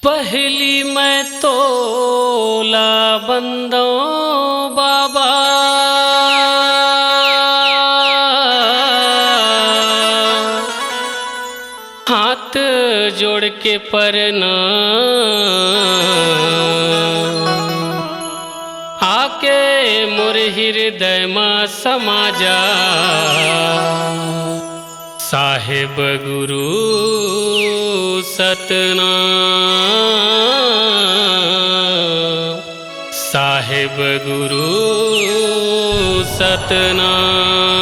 पहली मैं तोला बंदो बाबा, हाथ जोड़ के प्रणाम, आके मोर हृदय में समा जा। साहेब गुरु सतनाम, साहेब गुरु सतनाम।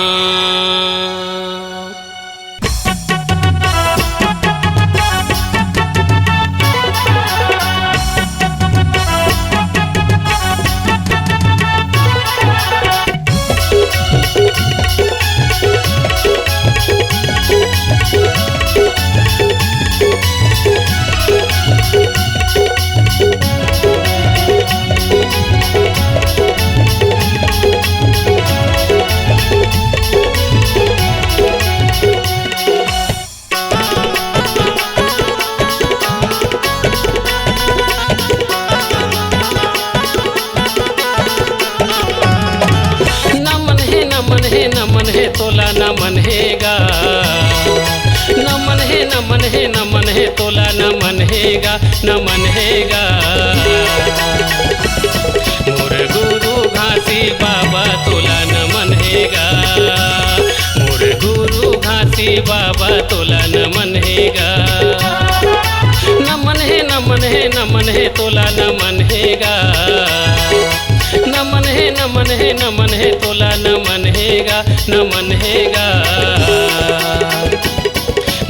नमन है तोला नमन हैगा, नमन है नमन है नमन है तोला नमन हैगा, नमन हैगा। मोर गुरु घासी बाबा तोला नमन हैगा, मोर गुरु घासी बाबा तोला नमन हैगा। नमन है नमन है नमन है तोला नमन हैगा, नमन है नमन है नमन है तोला नमन हैगा, नमन हैगा।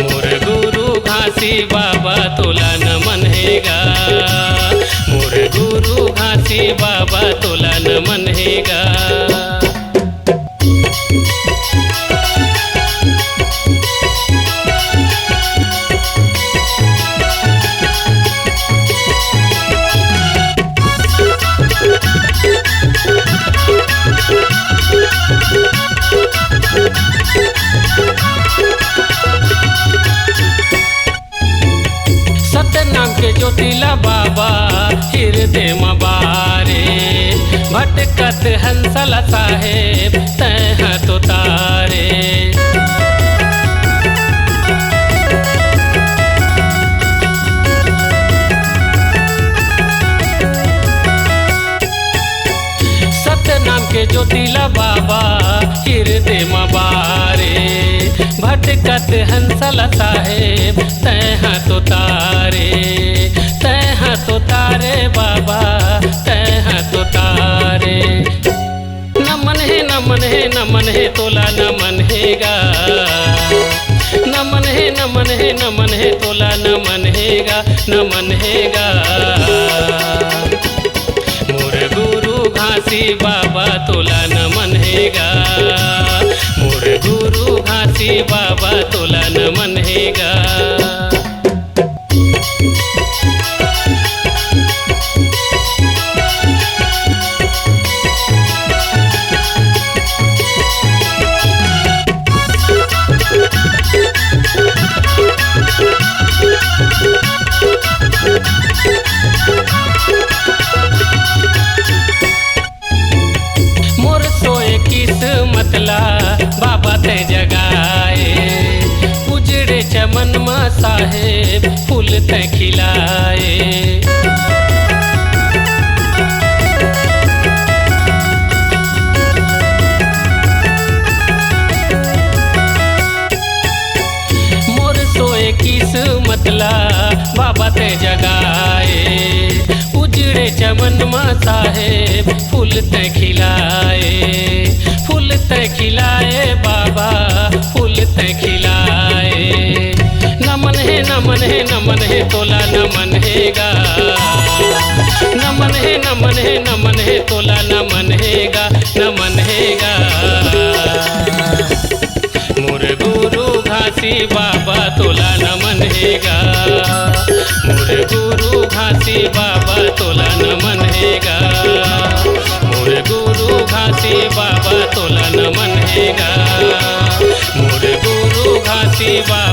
मोर गुरु घासी बाबा तोला नमन हैगा, मोर गुरु घासी बाबा तोला नमन हैगा। सतनाम के ज्योतिला बाबा हृदय में बारे, भटकत हंसला साहेब तह तो तारे। सतनाम के ज्योतिला बाबा हृदय में बारे, भटकत हंसला साहेब तह तो तारे, तह तो तारे बाबा तह तो तारे। नमन है नमन है नमन है तोला नमन हैगा, नमन है नमन है नमन है तोला नमन हैगा, नमन हैगा। मोर गुरु घासी बाबा तोला नमन हैगा, मोर गुरु घासी बाबा तोला नमन हैगा। मोर सोए किस्मतला बाबा ते जगाए, उजड़े चमन में साहेब फूल ते खिलाए। मोर सोए किस्मतला बाबा ते जगाए, उजड़े चमन में साहेब फूल ते खिलाए, फूल ते खिलाए बाबा फूल ते खिलाए। नमन है नमन है नमन है तोला नमन हैगा, नमन है नमन है नमन है तोला नमन हैगा, नमन हैगा। मोर गुरु घासी बाबा तोला नमन हैगा, मोर गुरु घासी बाबा तोला नमन हैगा, मोर गुरु घासी बाबा तोला नमन हैगा, मोर गुरु घासी बाबा